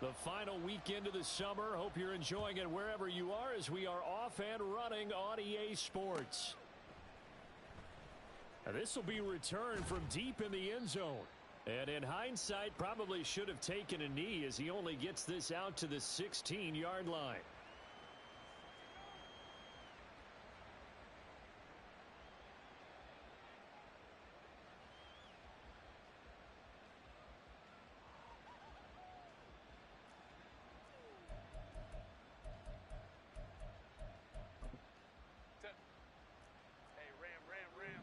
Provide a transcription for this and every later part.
The final weekend of the summer. Hope you're enjoying it wherever you are as we are off and running on EA Sports. Now, this will be returned from deep in the end zone. And in hindsight, probably should have taken a knee as he only gets this out to the 16-yard line. Ram.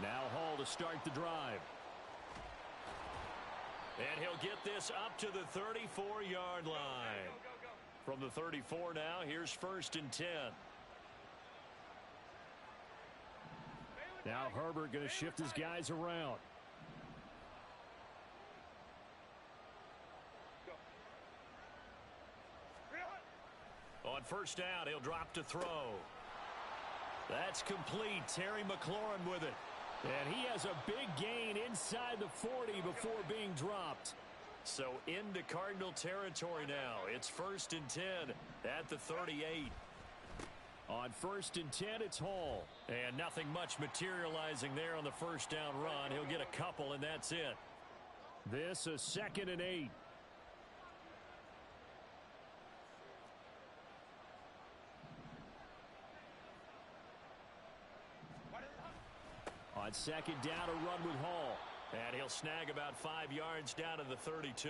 Now Hall to start the drive. And he'll get this up to the 34-yard line. Go. From the 34 now, here's 1st and 10. Now Herbert going to shift his guys around. On 1st down, he'll drop to throw. That's complete. Terry McLaurin with it. And he has a big gain inside the 40 before being dropped. So into Cardinal territory now. It's 1st and 10 at the 38. On 1st and 10, it's Hall. And nothing much materializing there on the 1st down run. He'll get a couple, and that's it. This is 2nd and 8. On 2nd down, a run with Hall. And he'll snag about 5 yards down to the 32.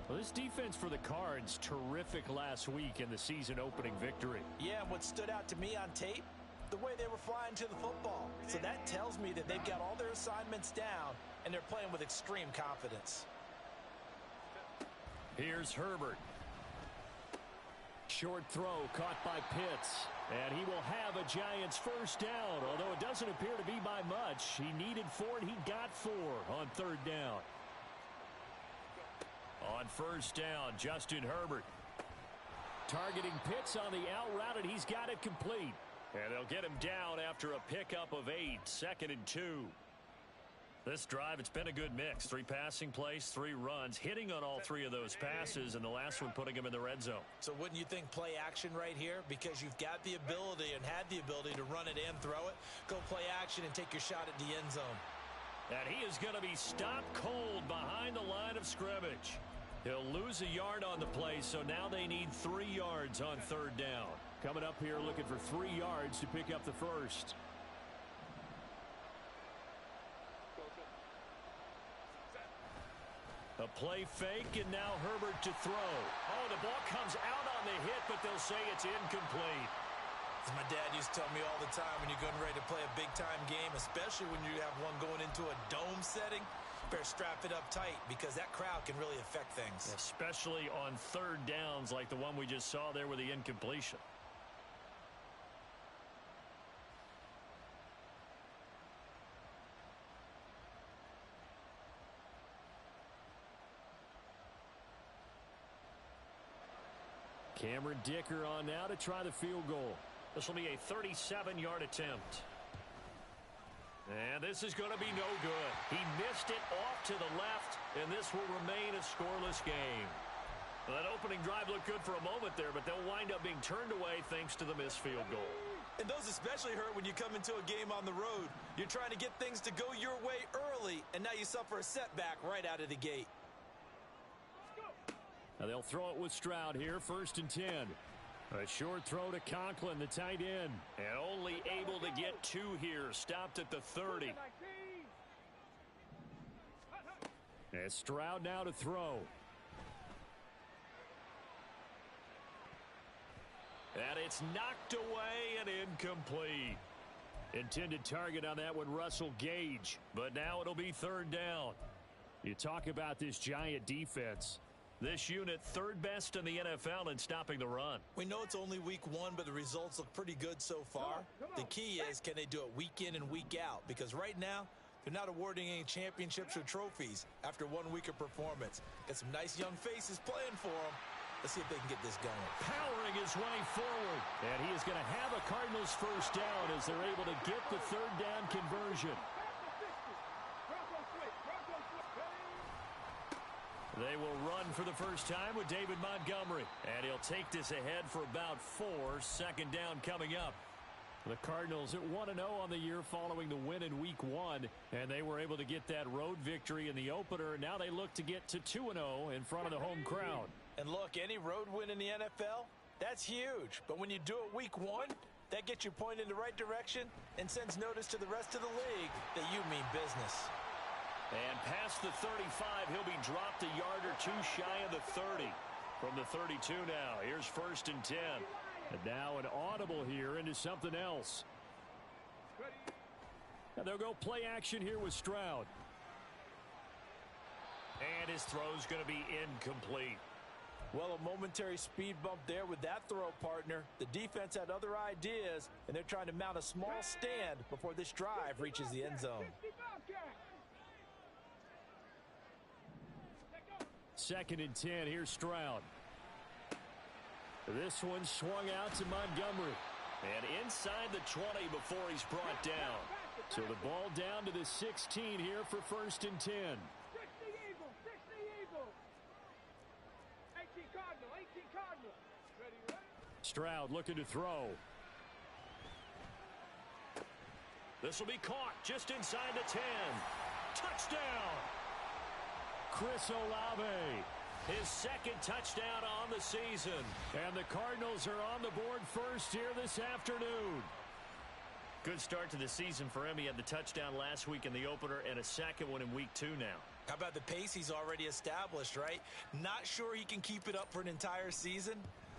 Well, this defense for the Cards, terrific last week in the season-opening victory. Yeah, and what stood out to me on tape, the way they were flying to the football. So that tells me that they've got all their assignments down, and they're playing with extreme confidence. Here's Herbert. Short throw caught by Pitts. And he will have a Giants 1st down, although it doesn't appear to be by much. He needed 4, and he got 4 on 3rd down. On 1st down, Justin Herbert. Targeting Pitts on the out route, and he's got it complete. And they'll get him down after a pickup of 8, 2nd and 2. This drive, it's been a good mix. 3 passing plays, 3 runs, hitting on all 3 of those passes, and the last one putting him in the red zone. So wouldn't you think play action right here? Because you've got the ability and had the ability to run it and throw it. Go play action and take your shot at the end zone. And he is going to be stopped cold behind the line of scrimmage. He'll lose a yard on the play, so now they need 3 yards on 3rd down. Coming up here looking for 3 yards to pick up the 1st. A play fake, and now Herbert to throw. Oh, the ball comes out on the hit, but they'll say it's incomplete. As my dad used to tell me all the time, when you're getting ready to play a big-time game, especially when you have one going into a dome setting, better strap it up tight because that crowd can really affect things. Especially on 3rd downs like the one we just saw there with the incompletion. Cameron Dicker on now to try the field goal. This will be a 37-yard attempt. And this is going to be no good. He missed it off to the left, and this will remain a scoreless game. Well, that opening drive looked good for a moment there, but they'll wind up being turned away thanks to the missed field goal. And those especially hurt when you come into a game on the road. You're trying to get things to go your way early, and now you suffer a setback right out of the gate. Now they'll throw it with Stroud here, 1st and 10. A short throw to Conklin, the tight end. And only able to get 2 here, stopped at the 30. And Stroud now to throw. And it's knocked away and incomplete. Intended target on that one, Russell Gage. But now it'll be 3rd down. You talk about this Giant defense. This unit 3rd best in the NFL in stopping the run. We know it's only week 1, but the results look pretty good so far. The key is, can they do it week in and week out? Because right now, they're not awarding any championships or trophies after 1 week of performance. Got some nice young faces playing for them, Let's see if they can get this going. Powering his way forward. And he is going to have a Cardinals first down as they're able to get the third down conversion. They will run for the first time with David Montgomery. And he'll take this ahead for about 4. Second down coming up. The Cardinals at 1-0 on the year following the win in Week 1. And they were able to get that road victory in the opener. Now they look to get to 2-0 in front of the home crowd. And look, any road win in the NFL, that's huge. But when you do it Week 1, that gets you pointed in the right direction and sends notice to the rest of the league that you mean business. And past the 35, he'll be dropped a yard or 2 shy of the 30. From the 32 now, here's 1st and 10. And now an audible here into something else. And they'll go play action here with Stroud. And his throw's going to be incomplete. Well, a momentary speed bump there with that throw, partner. The defense had other ideas, and they're trying to mount a small stand before this drive reaches the end zone. 2nd and 10. Here's Stroud. This one swung out to Montgomery. And inside the 20 before he's brought down. So the ball down to the 16 here for 1st and 10. 60 Eagle. 18 Cardinal. Ready. Stroud looking to throw. This will be caught just inside the 10. Touchdown! Chris Olave, his 2nd touchdown on the season. And the Cardinals are on the board first here this afternoon. Good start to the season for him. He had the touchdown last week in the opener and a 2nd one in Week 2 now. How about the pace he's already established, right? Not sure he can keep it up for an entire season,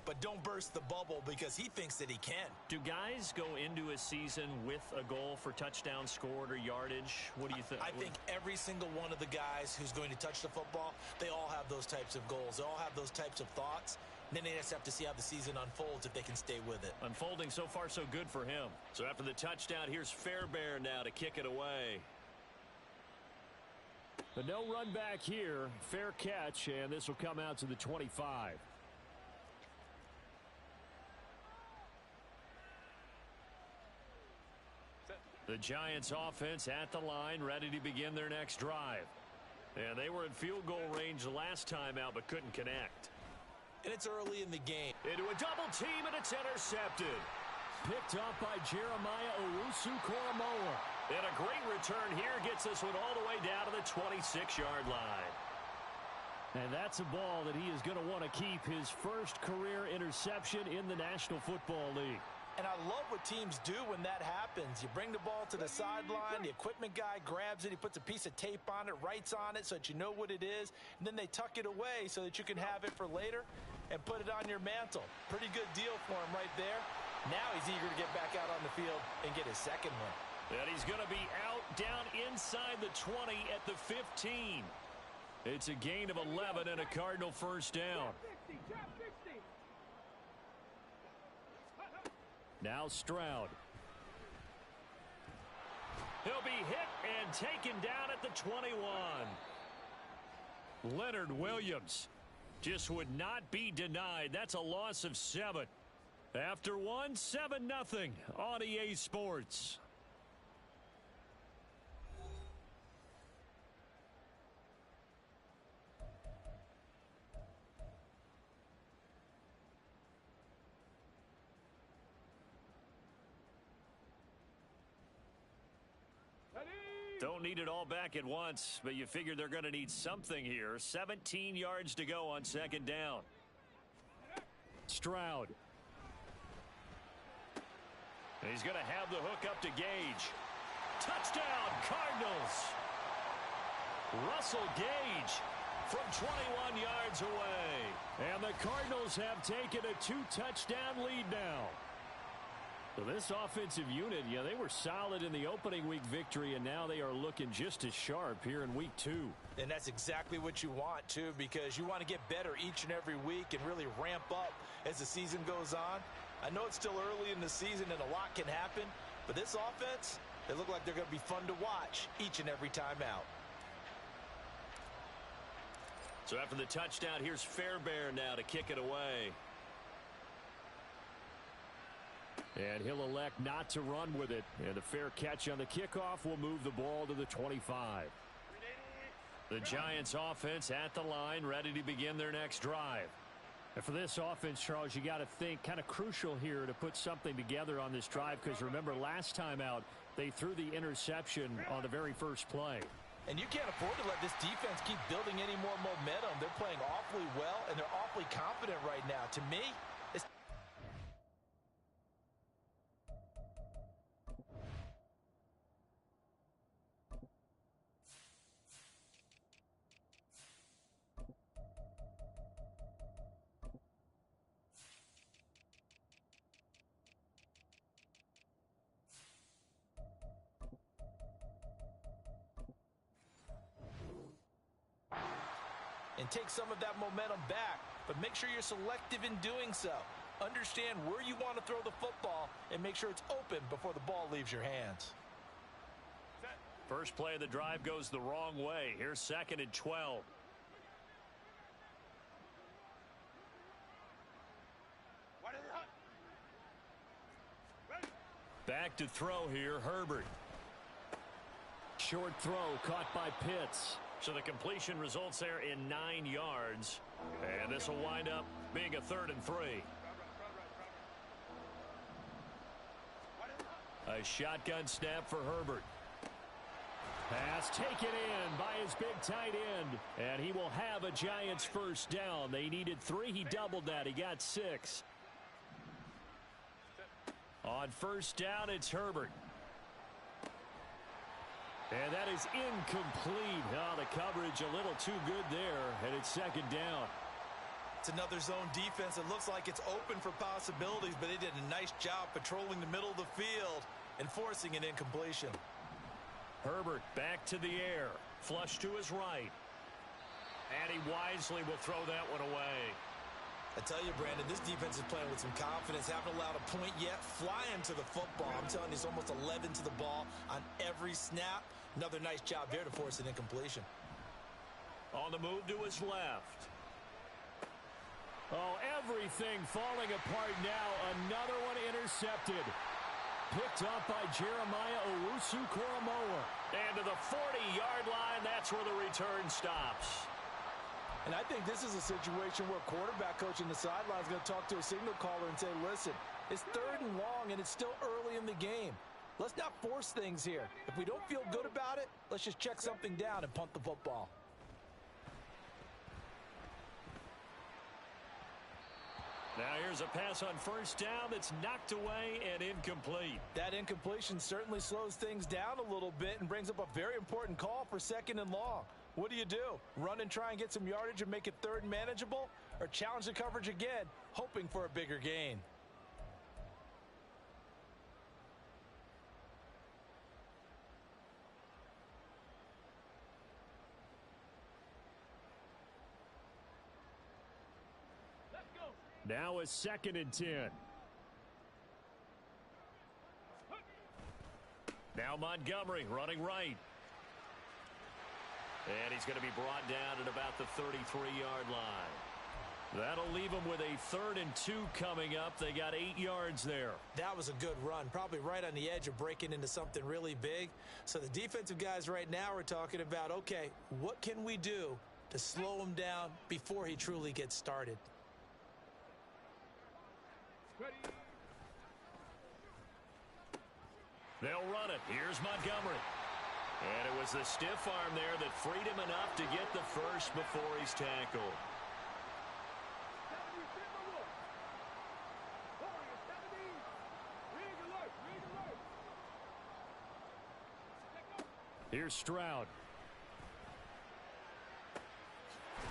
but don't burst the bubble because he thinks that he can. Do guys go into a season with a goal for touchdown scored or yardage? What do you think? I think every single one of the guys who's going to touch the football, they all have those types of goals. They all have those types of thoughts. And then they just have to see how the season unfolds if they can stay with it. Unfolding so far so good for him. So after the touchdown, here's Fairbairn now to kick it away. But no run back here. Fair catch, and this will come out to the 25. The Giants offense at the line, ready to begin their next drive. And they were in field goal range last time out, but couldn't connect. And it's early in the game. Into a double team, and it's intercepted. Picked up by Jeremiah Owusu-Koramoah. And a great return here gets this one all the way down to the 26-yard line. And that's a ball that he is going to want to keep, his first career interception in the National Football League. And I love what teams do when that happens. You bring the ball to the sideline, the equipment guy grabs it, he puts a piece of tape on it, writes on it so that you know what it is, and then they tuck it away so that you can have it for later and put it on your mantle. Pretty good deal for him right there. Now he's eager to get back out on the field and get his 2nd one. And he's going to be out down inside the 20 at the 15. It's a gain of 11 and a Cardinal first down. Now Stroud. He'll be hit and taken down at the 21. Leonard Williams just would not be denied. That's a loss of 7. After 1, 7-0 on EA Sports. Don't need it all back at once, but you figure they're going to need something here. 17 yards to go on 2nd down. Stroud. And he's going to have the hook up to Gage. Touchdown, Cardinals. Russell Gage from 21 yards away. And the Cardinals have taken a 2-touchdown lead now. So this offensive unit, yeah, they were solid in the opening week victory, and now they are looking just as sharp here in Week 2. And that's exactly what you want, too, because you want to get better each and every week and really ramp up as the season goes on. I know it's still early in the season and a lot can happen, but this offense, they look like they're going to be fun to watch each and every time out. So after the touchdown, here's Fairbairn now to kick it away. And he'll elect not to run with it. And a fair catch on the kickoff will move the ball to the 25. The Giants offense at the line, ready to begin their next drive. And for this offense, Charles, you got to think kind of crucial here to put something together on this drive, because remember last time out they threw the interception on the very first play. And you can't afford to let this defense keep building any more momentum. They're playing awfully well, and they're awfully confident right now. To me, it's and take some of that momentum back, but make sure you're selective in doing so. Understand where you want to throw the football and make sure it's open before the ball leaves your hands. First play of the drive goes the wrong way. Here's 2nd and 12. Back to throw here, Herbert. Short throw caught by Pitts. So the completion results there in 9 yards. And this will wind up being a 3rd and 3. A shotgun snap for Herbert. Pass taken in by his big tight end. And he will have a Giants first down. They needed 3. He doubled that. He got 6. On first down, it's Herbert. And that is incomplete. Oh, the coverage a little too good there, and it's 2nd down. It's another zone defense. It looks like it's open for possibilities, but they did a nice job patrolling the middle of the field and forcing an incompletion. Herbert back to the air. Flush to his right. And he wisely will throw that one away. I tell you, Brandon, this defense is playing with some confidence. Haven't allowed a point yet. Flying to the football. I'm telling you, it's almost 11 to the ball on every snap. Another nice job there to force an incompletion. On the move to his left. Oh, everything falling apart now. Another one intercepted. Picked up by Jeremiah Owusu-Koramoah. And to the 40-yard line, that's where the return stops. And I think this is a situation where quarterback coach in the sideline is going to talk to a signal caller and say, listen, it's 3rd and long, and it's still early in the game. Let's not force things here. If we don't feel good about it, let's just check something down and punt the football. Now here's a pass on first down that's knocked away and incomplete. That incompletion certainly slows things down a little bit and brings up a very important call for 2nd and long. What do? Run and try and get some yardage and make it 3rd and manageable? Or challenge the coverage again, hoping for a bigger gain? Now a 2nd and 10. Now Montgomery running right. And he's going to be brought down at about the 33-yard line. That'll leave him with a 3rd and 2 coming up. They got 8 yards there. That was a good run, probably right on the edge of breaking into something really big. So the defensive guys right now are talking about, okay, what can we do to slow him down before he truly gets started? They'll run it. Here's Montgomery. And it was the stiff arm there that freed him enough to get the first before he's tackled. Here's Stroud.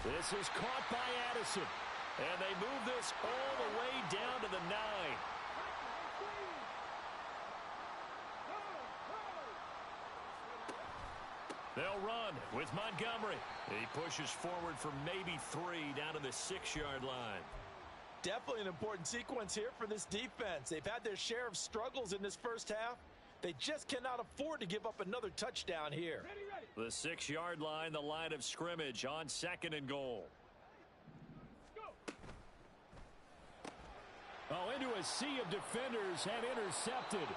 This is caught by Addison. And they move this all the way down to the 9. They'll run with Montgomery. He pushes forward for maybe 3 down to the 6-yard line. Definitely an important sequence here for this defense. They've had their share of struggles in this first half. They just cannot afford to give up another touchdown here. Ready. The 6-yard line, the line of scrimmage on 2nd and goal. Oh, into a sea of defenders and intercepted.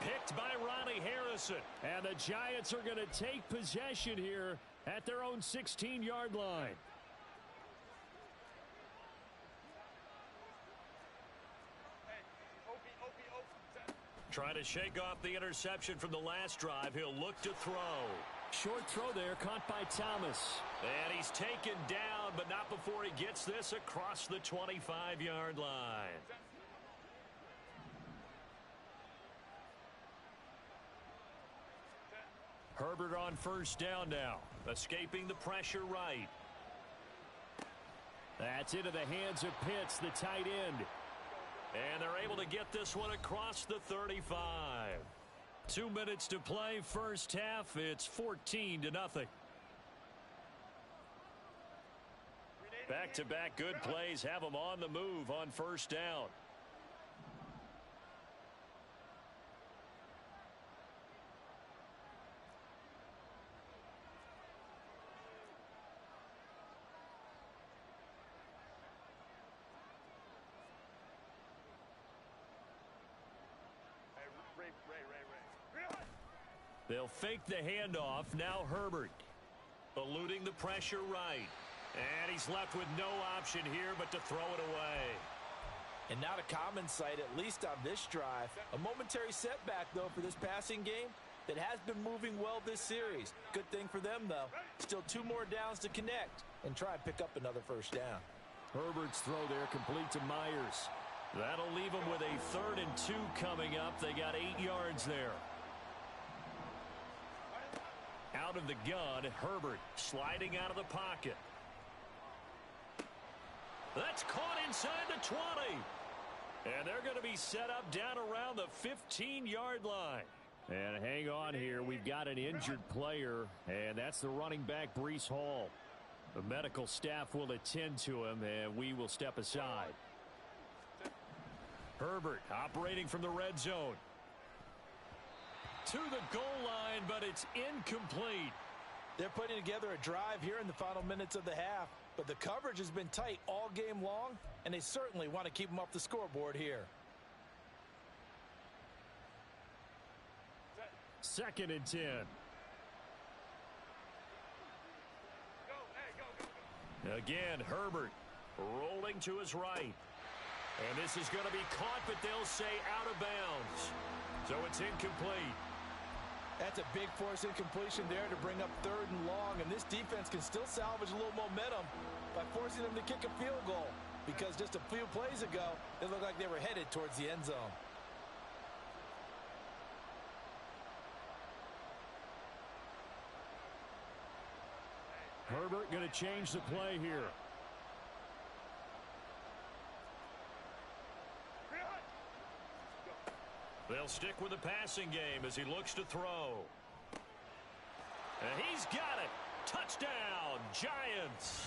Picked by Ronnie Harrison. And the Giants are going to take possession here at their own 16-yard line. Trying to shake off the interception from the last drive. He'll look to throw. Short throw there, caught by Thomas. And he's taken down, but not before he gets this across the 25-yard line. Herbert on first down now. Escaping the pressure right. That's into the hands of Pitts, the tight end. And they're able to get this one across the 35. 2 minutes to play, first half. It's 14-0. Back-to-back good plays have them on the move on first down. They'll fake the handoff. Now Herbert eluding the pressure right. And he's left with no option here but to throw it away. And not a common sight, at least on this drive. A momentary setback, though, for this passing game that has been moving well this series. Good thing for them, though. Still 2 more downs to connect and try and pick up another first down. Herbert's throw there complete to Myers. That'll leave them with a 3rd and 2 coming up. They got 8 yards there. Out of the gun, Herbert sliding out of the pocket. That's caught inside the 20. And they're going to be set up down around the 15-yard line. And hang on here. We've got an injured player, and that's the running back, Breece Hall. The medical staff will attend to him, and we will step aside. Herbert operating from the red zone. To the goal line, but it's incomplete. They're putting together a drive here in the final minutes of the half, but the coverage has been tight all game long, and they certainly want to keep them off the scoreboard here. 2nd and 10. Again, Herbert rolling to his right. And this is going to be caught, but they'll say out of bounds. So it's incomplete. That's a big force incompletion there to bring up 3rd and long, and this defense can still salvage a little momentum by forcing them to kick a field goal, because just a few plays ago, it looked like they were headed towards the end zone. Herbert going to change the play here. They'll stick with the passing game as he looks to throw. And he's got it. Touchdown, Giants.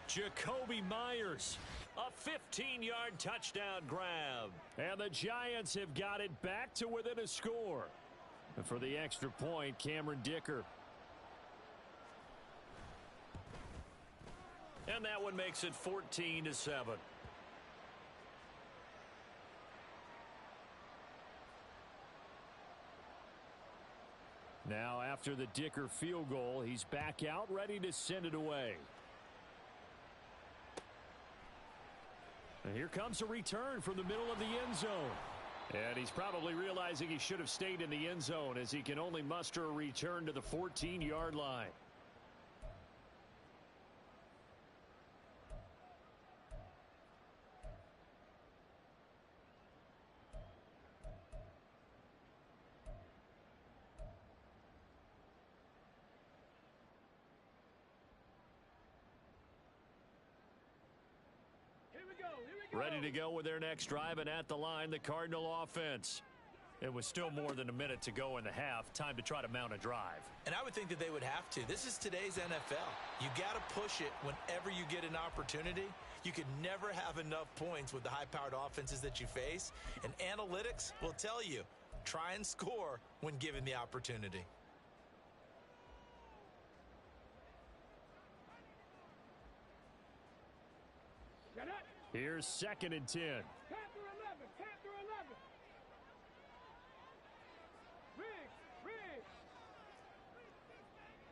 Jacoby Myers, a 15-yard touchdown grab. And the Giants have got it back to within a score. And for the extra point, Cameron Dicker. And that one makes it 14-7. Now, after the Dicker field goal, he's back out, ready to send it away. And here comes a return from the middle of the end zone. And he's probably realizing he should have stayed in the end zone, as he can only muster a return to the 14-yard line. Ready to go with their next drive, and at the line, the Cardinal offense. It was still more than a minute to go in the half. Time to try to mount a drive. And I would think that they would have to. This is today's NFL. You got to push it whenever you get an opportunity. You could never have enough points with the high-powered offenses that you face. And analytics will tell you, try and score when given the opportunity. Here's 2nd and 10. Panther 11, Panther 11. Riggs.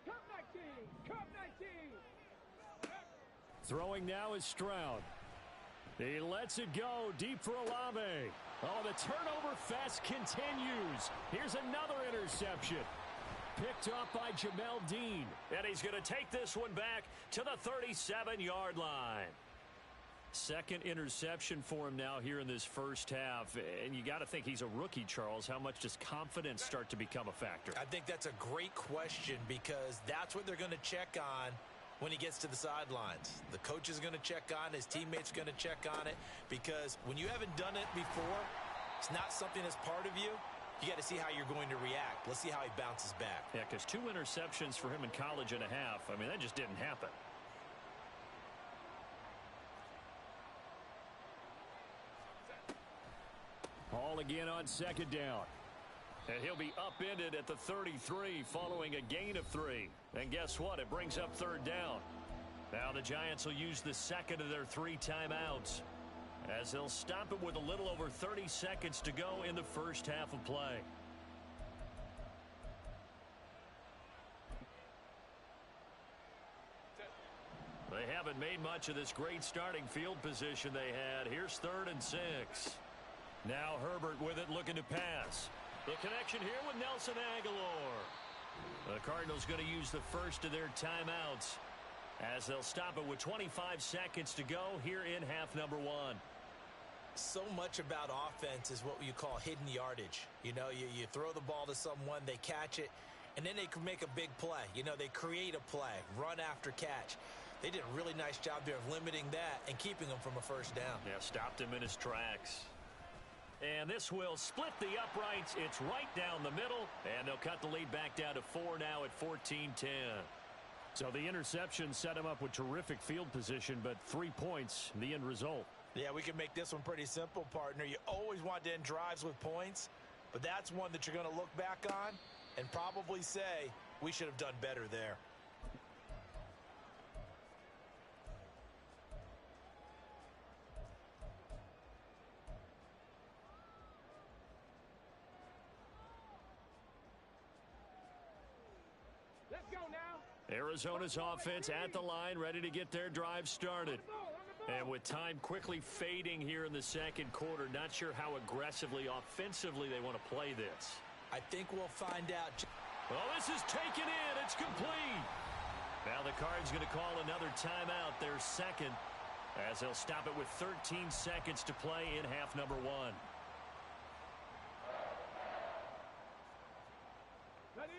Cup 19, Cup 19. Throwing now is Stroud. He lets it go deep for Olave. Oh, the turnover fest continues. Here's another interception. Picked off by Jamel Dean. And he's going to take this one back to the 37-yard line. 2nd interception for him now here in this first half. And you got to think he's a rookie, Charles. How much does confidence start to become a factor? I think that's a great question because that's what they're going to check on when he gets to the sidelines. The coach is going to check on, his teammates are going to check on it, because when you haven't done it before, it's not something that's part of you. You got to see how you're going to react. Let's see how he bounces back. Yeah, because 2 interceptions for him in college and a half. I mean, that just didn't happen. Ball again on 2nd down. And he'll be upended at the 33 following a gain of 3. And guess what? It brings up 3rd down. Now the Giants will use the 2nd of their 3 timeouts, as they'll stop it with a little over 30 seconds to go in the first half of play. They haven't made much of this great starting field position they had. Here's 3rd and 6. Now Herbert with it, looking to pass. The connection here with Nelson Aguilar. The Cardinals going to use the first of their timeouts, as they'll stop it with 25 seconds to go here in half number 1. So much about offense is what you call hidden yardage. You know, you throw the ball to someone, they catch it, and then they can make a big play. You know, they create a play, run after catch. They did a really nice job there of limiting that and keeping him from a first down. Yeah, stopped him in his tracks. And this will split the uprights. It's right down the middle, and they'll cut the lead back down to 4 now at 14-10. So the interception set him up with terrific field position, but 3 points, the end result. Yeah, we can make this one pretty simple, partner. You always want to end drives with points, but that's one that you're going to look back on and probably say, we should have done better there. Let's go now. Arizona's offense at the line, ready to get their drive started. And with time quickly fading here in the 2nd quarter, not sure how aggressively, offensively they want to play this. I think we'll find out. Well, this is taken in. It's complete. Now the Cards going to call another timeout, their 2nd, as they'll stop it with 13 seconds to play in half number 1. Ready?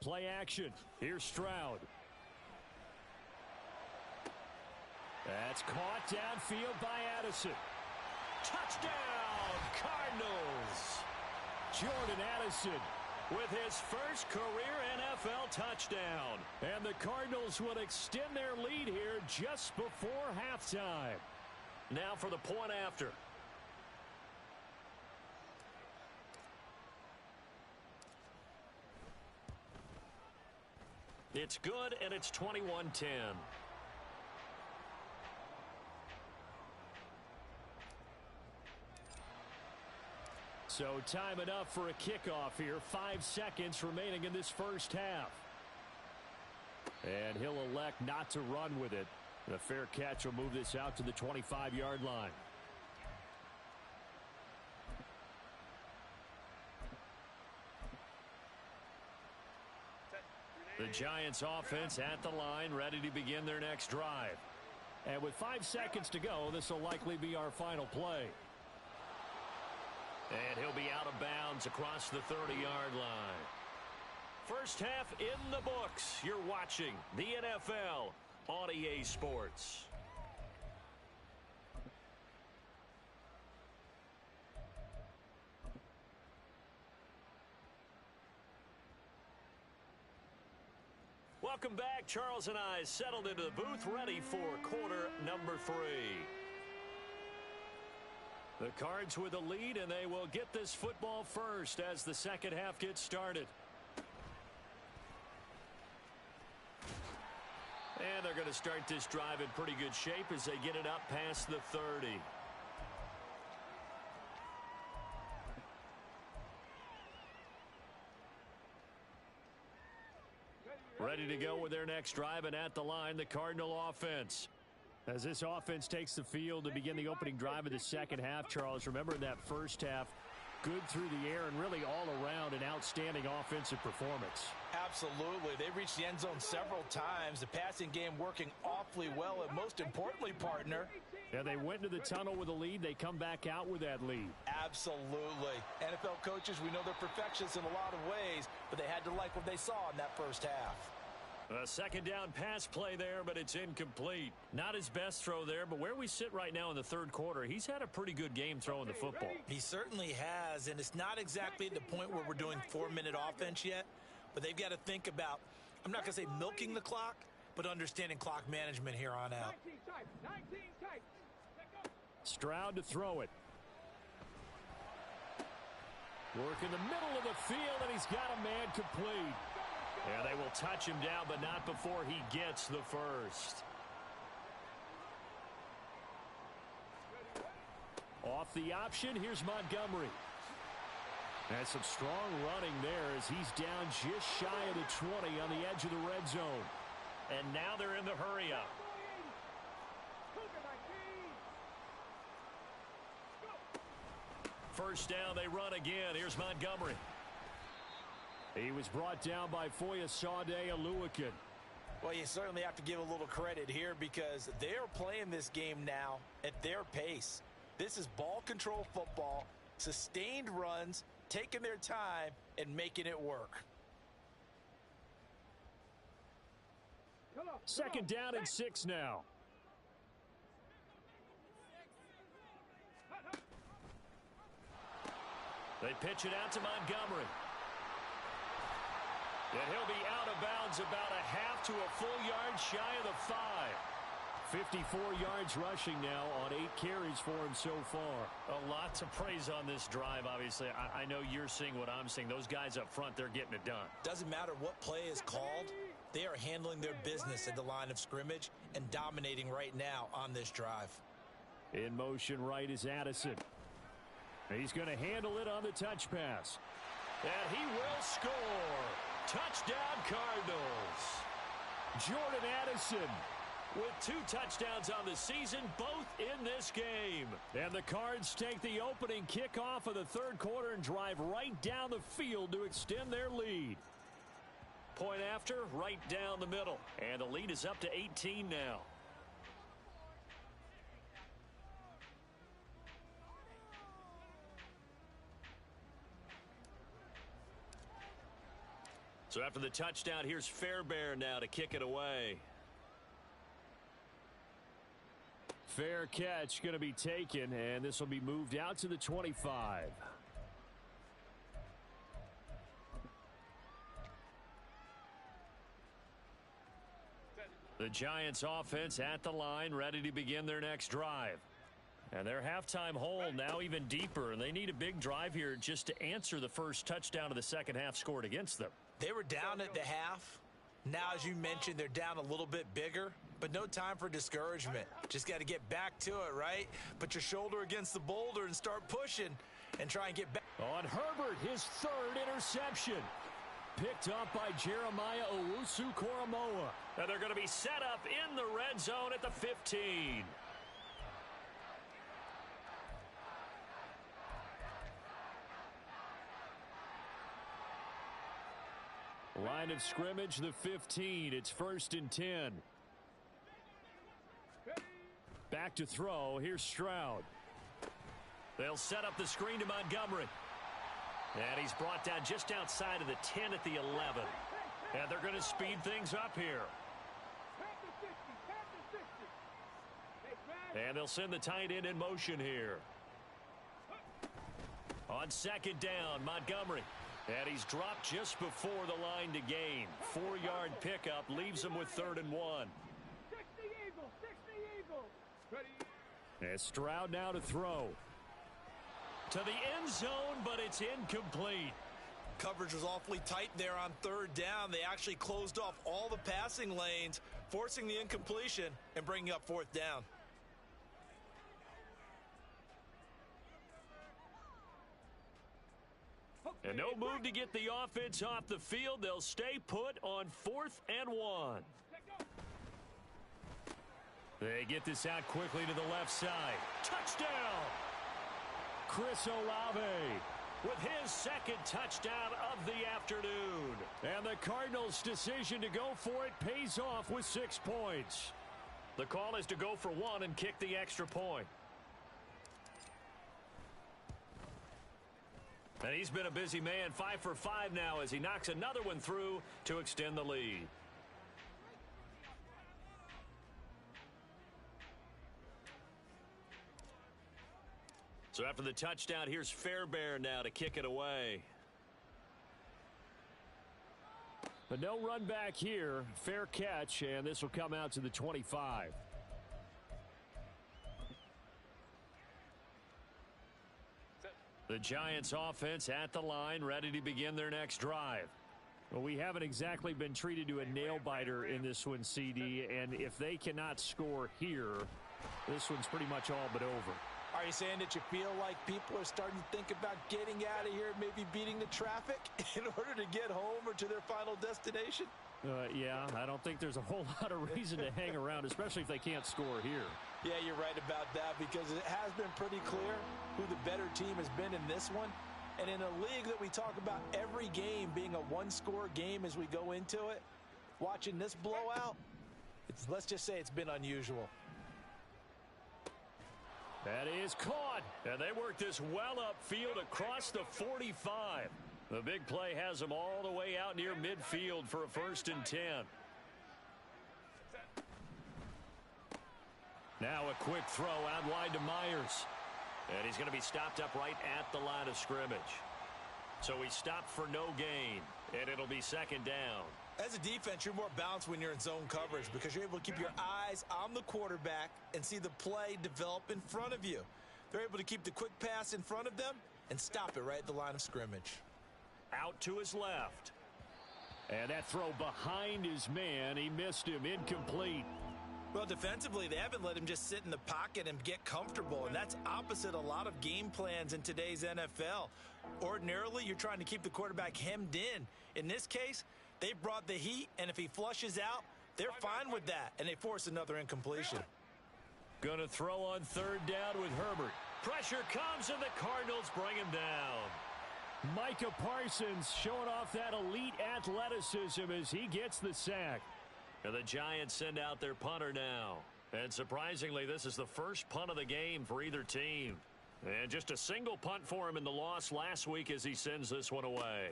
Play action. Here's Stroud. That's caught downfield by Addison. Touchdown, Cardinals. Jordan Addison with his first career NFL touchdown. And the Cardinals will extend their lead here just before halftime. Now for the point after. It's good, and it's 21-10. So time enough for a kickoff here. 5 seconds remaining in this first half. And he'll elect not to run with it. The fair catch will move this out to the 25-yard line. The Giants offense at the line, ready to begin their next drive. And with 5 seconds to go, this will likely be our final play. And he'll be out of bounds across the 30-yard line. First half in the books. You're watching the NFL on EA Sports. Welcome back. Charles and I settled into the booth, ready for quarter number 3. The Cards with the lead, and they will get this football first as the second half gets started. And they're going to start this drive in pretty good shape as they get it up past the 30. Ready to go with their next drive, and at the line, the Cardinal offense. As this offense takes the field to begin the opening drive of the second half, Charles, remember in that first half, good through the air and really all around an outstanding offensive performance. Absolutely. They reached the end zone several times. The passing game working awfully well, and most importantly, partner. Yeah, they went into the tunnel with a lead. They come back out with that lead. Absolutely. NFL coaches, we know they're perfectionists in a lot of ways, but they had to like what they saw in that first half. A second down pass play there, but it's incomplete. Not his best throw there, but where we sit right now in the third quarter, he's had a pretty good game throwing the football. He certainly has, and it's not exactly at the point where we're doing 4-minute offense yet, but they've got to think about, I'm not going to say milking the clock, but understanding clock management here on out. 19 tight. Stroud to throw it. Work in the middle of the field, and he's got a man complete. Yeah, they will touch him down, but not before he gets the first. Off the option, here's Montgomery. And some strong running there as he's down just shy of the 20 on the edge of the red zone. And now they're in the hurry-up. First down, they run again. Here's Montgomery. He was brought down by Foyesade Oluwakin. Well, you certainly have to give a little credit here because they are playing this game now at their pace. This is ball control football, sustained runs, taking their time, and making it work. Second down and 6 now. They pitch it out to Montgomery. And he'll be out of bounds about a half to a full yard shy of the 5. 54 yards rushing now on 8 carries for him so far. A lot to praise on this drive, obviously. I know you're seeing what I'm seeing. Those guys up front, they're getting it done. Doesn't matter what play is called. They are handling their business at the line of scrimmage and dominating right now on this drive. In motion right is Addison. He's going to handle it on the touch pass. And he will score. Touchdown, Cardinals. Jordan Addison with 2 touchdowns on the season, both in this game. And the Cards take the opening kickoff of the third quarter and drive right down the field to extend their lead. Point after, right down the middle. And the lead is up to 18 now. So after the touchdown, here's Fairbairn now to kick it away. Fair catch going to be taken, and this will be moved out to the 25. The Giants offense at the line, ready to begin their next drive. And their halftime hole now even deeper, and they need a big drive here just to answer the first touchdown of the second half scored against them. They were down at the half. Now, as you mentioned, they're down a little bit bigger, but no time for discouragement. Just got to get back to it, right? Put your shoulder against the boulder and start pushing and try and get back. On Herbert, his 3rd interception. Picked up by Jeremiah Owusu-Koramoah. And they're going to be set up in the red zone at the 15. Line of scrimmage, the 15. It's 1st and 10. Back to throw. Here's Stroud. They'll set up the screen to Montgomery. And he's brought down just outside of the 10 at the 11. And they're going to speed things up here. And they'll send the tight end in motion here. On second down, Montgomery. And he's dropped just before the line to gain. 4-yard pickup leaves him with 3rd and 1. And Stroud now to throw. To the end zone, but it's incomplete. coverage was awfully tight there on third down. They actually closed off all the passing lanes, forcing the incompletion and bringing up fourth down. And no move to get the offense off the field. They'll stay put on 4th and 1. They get this out quickly to the left side. Touchdown! Chris Olave with his second touchdown of the afternoon. And the Cardinals' decision to go for it pays off with 6 points. The call is to go for 1 and kick the extra point. And he's been a busy man, 5 for 5 now as he knocks another one through to extend the lead. So after the touchdown, here's Fairbairn now to kick it away. But no run back here. Fair catch, and this will come out to the 25. The Giants offense at the line, ready to begin their next drive. Well, we haven't exactly been treated to a nail-biter in this one, CD, and if they cannot score here, this one's pretty much all but over. Are you saying that you feel like people are starting to think about getting out of here, maybe beating the traffic in order to get home or to their final destination? Yeah, I don't think there's a whole lot of reason to hang around, especially if they can't score here. Yeah, you're right about that because it has been pretty clear who the better team has been in this one. And in a league that we talk about every game being a one-score game as we go into it, watching this blowout, let's just say it's been unusual. That is caught, and they work this well upfield across the 45. The big play has them all the way out near midfield for a 1st and 10. Now a quick throw out wide to Myers. And he's going to be stopped up right at the line of scrimmage. So he stopped for no gain, and it'll be 2nd down. As a defense, you're more balanced when you're in zone coverage because you're able to keep your eyes on the quarterback and see the play develop in front of you. They're able to keep the quick pass in front of them and stop it right at the line of scrimmage. Out to his left. And that throw behind his man, he missed him, incomplete. Well, defensively, they haven't let him just sit in the pocket and get comfortable, and that's opposite a lot of game plans in today's NFL. Ordinarily, you're trying to keep the quarterback hemmed in. In this case, they brought the heat, and if he flushes out, they're fine with that, and they force another incompletion. Gonna throw on 3rd down with Herbert. Pressure comes, and the Cardinals bring him down. Micah Parsons showing off that elite athleticism as he gets the sack. And the Giants send out their punter now. And surprisingly, this is the first punt of the game for either team. And just a single punt for him in the loss last week as he sends this one away.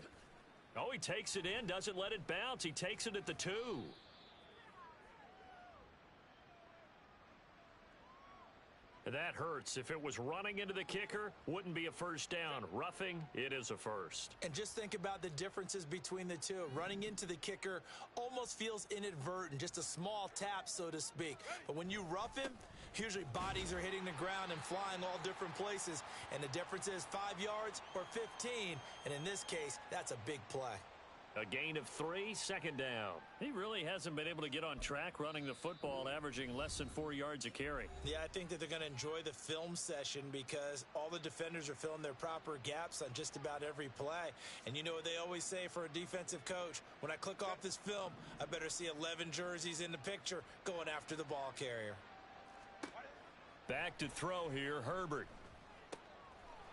Oh, he takes it in, doesn't let it bounce. He takes it at the 2. That hurts. If it was running into the kicker, wouldn't be a 1st down. Roughing, it is a 1st. And just think about the differences between the two. Running into the kicker almost feels inadvertent, just a small tap, so to speak. But when you rough him, usually bodies are hitting the ground and flying all different places. And the difference is 5 yards or 15. And in this case, that's a big play. A gain of 3, 2nd down. He really hasn't been able to get on track running the football, averaging less than 4 yards a carry. Yeah, I think that they're going to enjoy the film session because all the defenders are filling their proper gaps on just about every play. And you know what they always say for a defensive coach? When I click off this film, I better see 11 jerseys in the picture going after the ball carrier. Back to throw here, Herbert.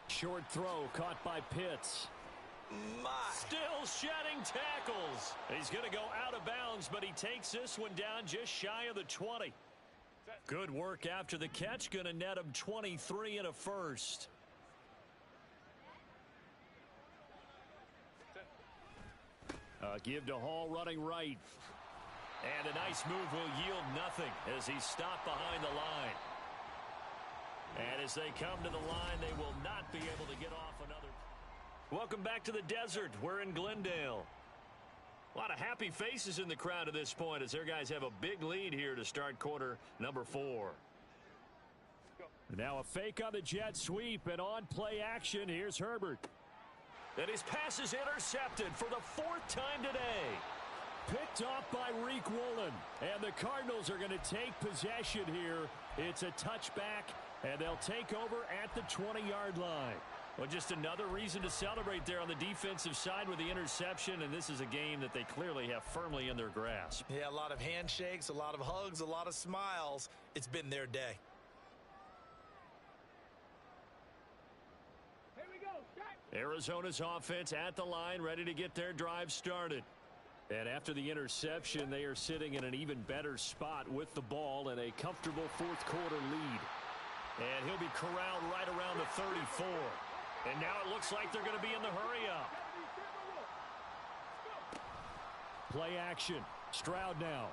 Short throw caught by Pitts. Still shedding tackles. He's going to go out of bounds, but he takes this one down just shy of the 20. Good work after the catch. Going to net him 23 and a 1st. Give to Hall running right. And a nice move will yield nothing as he's stopped behind the line. And as they come to the line, they will not be able to get off another. Welcome back to the desert. We're in Glendale. A lot of happy faces in the crowd at this point as their guys have a big lead here to start quarter number 4. Now a fake on the jet sweep and on play action. Here's Herbert. And his pass is intercepted for the 4th time today. Picked off by Reek Woolen. And the Cardinals are going to take possession here. It's a touchback, and they'll take over at the 20-yard line. Well, just another reason to celebrate there on the defensive side with the interception, and this is a game that they clearly have firmly in their grasp. Yeah, a lot of handshakes, a lot of hugs, a lot of smiles. It's been their day. Here we go. Start. Arizona's offense at the line, ready to get their drive started. And after the interception, they are sitting in an even better spot with the ball and a comfortable fourth-quarter lead. And he'll be corralled right around the 34. And now it looks like they're going to be in the hurry-up. Play action. Stroud now.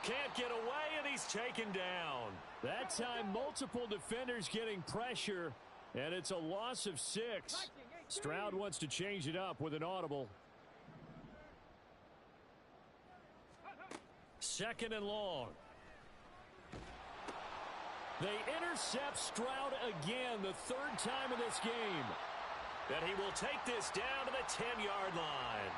Can't get away, and he's taken down. That time, multiple defenders getting pressure, and it's a loss of 6. Stroud wants to change it up with an audible. 2nd and long. They intercept Stroud again, the 3rd time in this game. And he will take this down to the 10-yard line.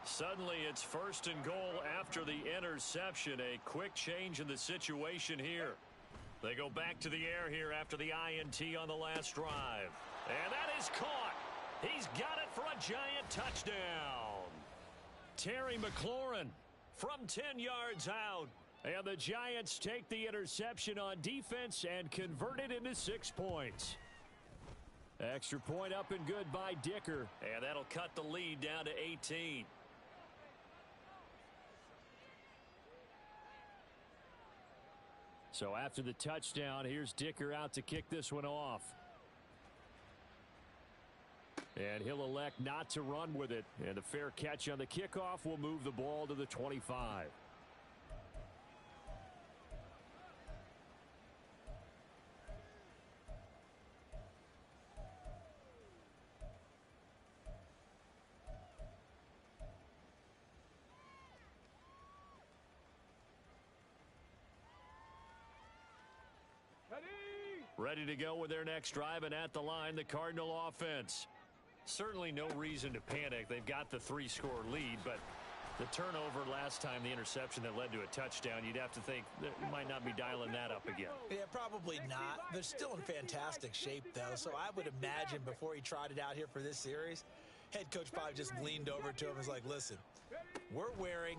Suddenly, it's 1st and goal after the interception. A quick change in the situation here. They go back to the air here after the INT on the last drive. And that is caught. He's got it for a giant touchdown. Terry McLaurin from 10 yards out. And the Giants take the interception on defense and convert it into 6 points. Extra point up and good by Dicker. And that'll cut the lead down to 18. So after the touchdown, here's Dicker out to kick this one off. And he'll elect not to run with it. And the fair catch on the kickoff will move the ball to the 25. Ready to go with their next drive, and at the line, the Cardinal offense. Certainly no reason to panic. They've got the 3-score lead, but the turnover last time, the interception that led to a touchdown, you'd have to think that you might not be dialing that up again. Yeah, probably not. They're still in fantastic shape, though, so I would imagine before he trotted out here for this series, head coach probably just leaned over to him and was like, listen, we're wearing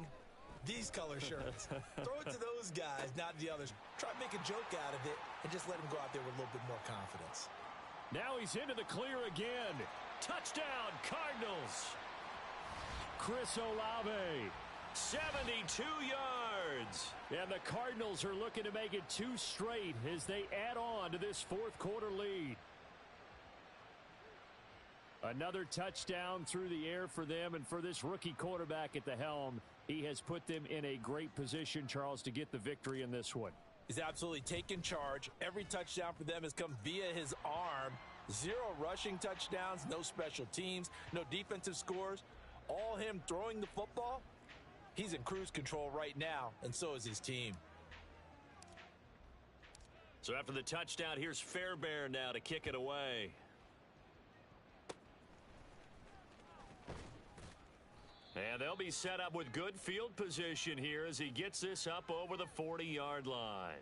these color shirts. Throw it to those guys, not the others. Try to make a joke out of it and just let him go out there with a little bit more confidence. Now he's into the clear again. Touchdown, Cardinals. Chris Olave, 72 yards. And the Cardinals are looking to make it 2 straight as they add on to this fourth-quarter lead. Another touchdown through the air for them, and for this rookie quarterback at the helm, he has put them in a great position, Charles, to get the victory in this one. He's absolutely taken charge. Every touchdown for them has come via his arm. 0 rushing touchdowns, no special teams, no defensive scores. All him throwing the football. He's in cruise control right now, and so is his team. So after the touchdown, here's Fairbairn now to kick it away. And they'll be set up with good field position here as he gets this up over the 40-yard line.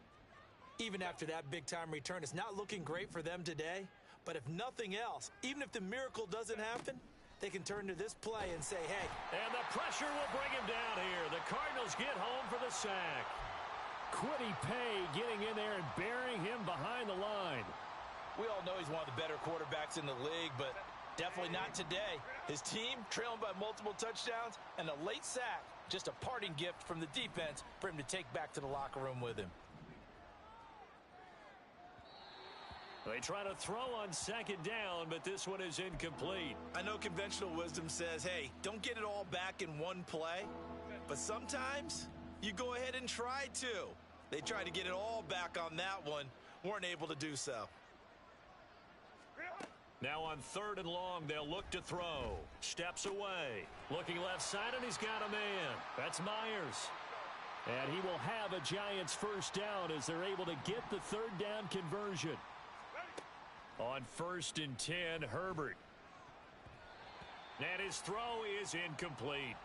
Even after that big-time return, it's not looking great for them today. But if nothing else, even if the miracle doesn't happen, they can turn to this play and say, hey. And the pressure will bring him down here. The Cardinals get home for the sack. Kwity Paye getting in there and burying him behind the line. We all know he's one of the better quarterbacks in the league, but definitely not today. His team trailing by multiple touchdowns and a late sack. Just a parting gift from the defense for him to take back to the locker room with him. They try to throw on 2nd down, but this one is incomplete. I know conventional wisdom says, hey, don't get it all back in one play. But sometimes you go ahead and try to. They tried to get it all back on that one. Weren't able to do so. Now on 3rd and long, they'll look to throw. Steps away. Looking left side, and he's got a man. That's Myers. And he will have a Giants first down as they're able to get the third down conversion. On 1st and 10, Herbert. And his throw is incomplete.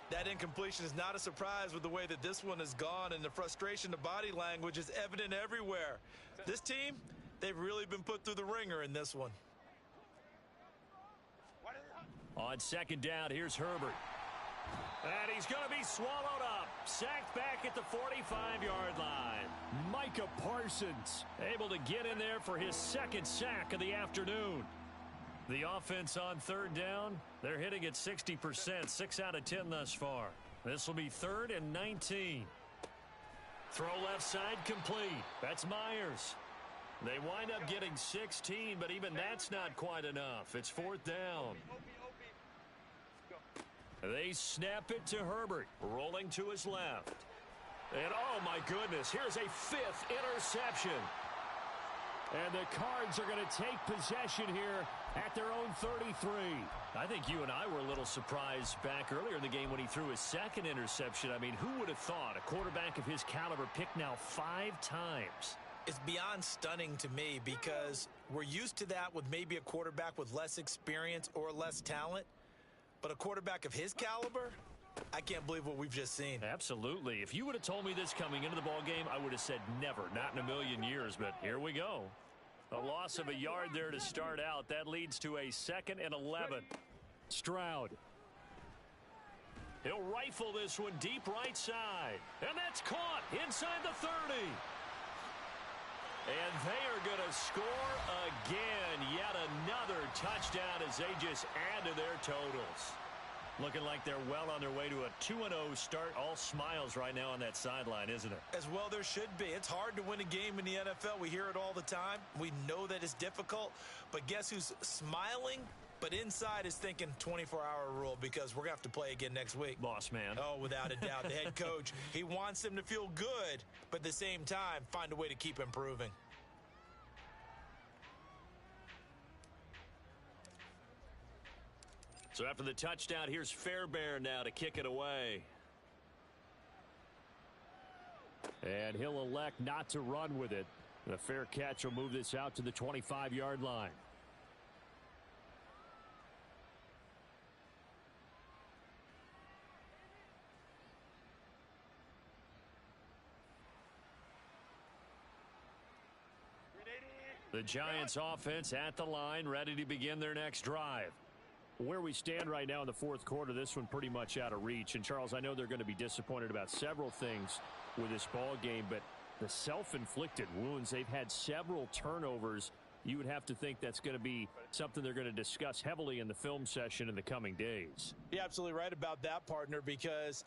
That incompletion is not a surprise with the way that this one has gone, and the frustration, the body language is evident everywhere. This team, they've really been put through the ringer in this one. On 2nd down, here's Herbert. And he's going to be swallowed up. Sacked back at the 45-yard line. Micah Parsons able to get in there for his 2nd sack of the afternoon. The offense on 3rd down, they're hitting at 60%, 6 out of 10 thus far. This will be 3rd and 19. Throw left side complete. That's Myers. They wind up getting 16, but even that's not quite enough. It's 4th down. They snap it to Herbert, rolling to his left. And oh my goodness, here's a 5th interception. And the Cards are going to take possession here at their own 33. I think you and I were a little surprised back earlier in the game when he threw his 2nd interception. I mean, who would have thought a quarterback of his caliber picked now 5 times? It's beyond stunning to me because we're used to that with maybe a quarterback with less experience or less talent. But a quarterback of his caliber, I can't believe what we've just seen. Absolutely. If you would have told me this coming into the ballgame, I would have said never, not in a million years. But here we go. A loss of a yard there to start out. That leads to a 2nd and 11. Stroud. He'll rifle this one deep right side. And that's caught inside the 30. And they are going to score again. Yet another touchdown as they just add to their totals. Looking like they're well on their way to a 2-0 start. All smiles right now on that sideline, isn't it? As well there should be. It's hard to win a game in the NFL. We hear it all the time. We know that it's difficult. But guess who's smiling? But inside is thinking 24-hour rule because we're going to have to play again next week. Boss man. Oh, without a doubt. The head coach, he wants them to feel good, but at the same time, find a way to keep improving. So after the touchdown, here's Fairbairn now to kick it away. And he'll elect not to run with it. The fair catch will move this out to the 25-yard line. The Giants offense at the line, ready to begin their next drive. Where we stand right now in the 4th quarter, this one pretty much out of reach. And, Charles, I know they're going to be disappointed about several things with this ball game, but the self-inflicted wounds, they've had several turnovers. You would have to think that's going to be something they're going to discuss heavily in the film session in the coming days. You're absolutely right about that, partner, because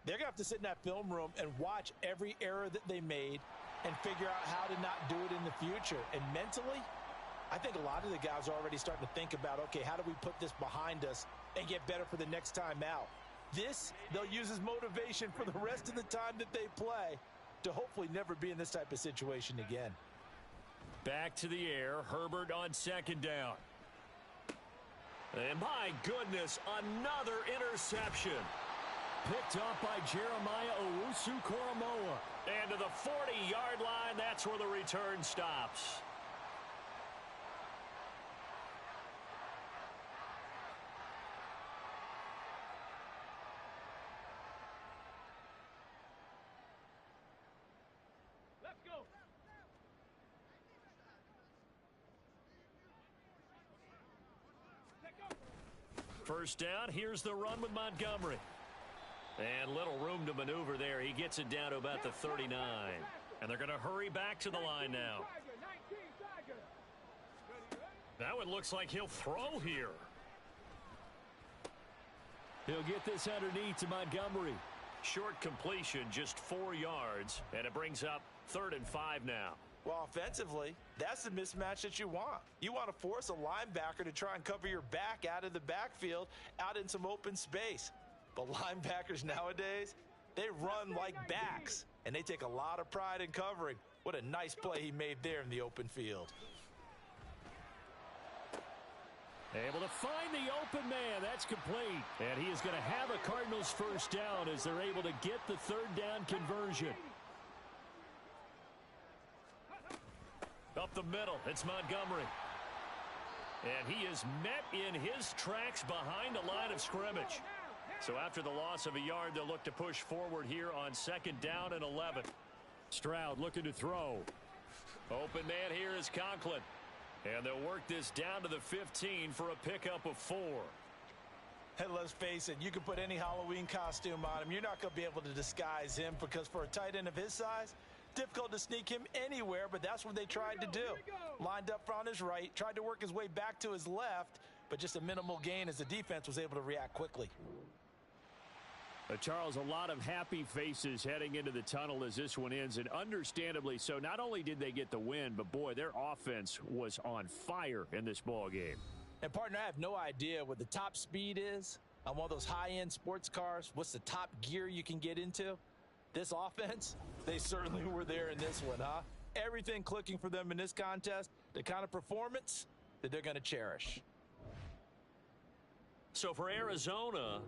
they're going to have to sit in that film room and watch every error that they made and figure out how to not do it in the future. And mentally, I think a lot of the guys are already starting to think about, okay, how do we put this behind us and get better for the next time out? This, they'll use as motivation for the rest of the time that they play to hopefully never be in this type of situation again. Back to the air, Herbert on 2nd down. And my goodness, another interception. Picked up by Jeremiah Owusu-Koramoah. And to the 40-yard line, that's where the return stops. First down, here's the run with Montgomery. And little room to maneuver there. He gets it down to about the 39. And they're going to hurry back to the line now. That one looks like he'll throw here. He'll get this underneath to Montgomery. Short completion, just 4 yards. And it brings up 3rd and 5 now. Well, offensively, that's the mismatch that you want. You want to force a linebacker to try and cover your back out of the backfield, out in some open space. But linebackers nowadays, they run like backs, and they take a lot of pride in covering. What a nice play he made there in the open field. Able to find the open man. That's complete. And he is going to have a Cardinals first down as they're able to get the third down conversion. Up the middle, it's Montgomery. And he is met in his tracks behind the line of scrimmage. So after the loss of a yard, they'll look to push forward here on 2nd down and 11. Stroud looking to throw. Open man here is Conklin. And they'll work this down to the 15 for a pickup of 4. And let's face it, you can put any Halloween costume on him. You're not going to be able to disguise him because for a tight end of his size, difficult to sneak him anywhere, but that's what they tried to do. Lined up on his right, tried to work his way back to his left, but just a minimal gain as the defense was able to react quickly. Charles, a lot of happy faces heading into the tunnel as this one ends, and understandably so. Not only did they get the win, but boy, their offense was on fire in this ball game. And partner, I have no idea what the top speed is on one of those high-end sports cars. What's the top gear you can get into? This offense, they certainly were there in this one, huh? Everything clicking for them in this contest, the kind of performance that they're going to cherish. So for Arizona,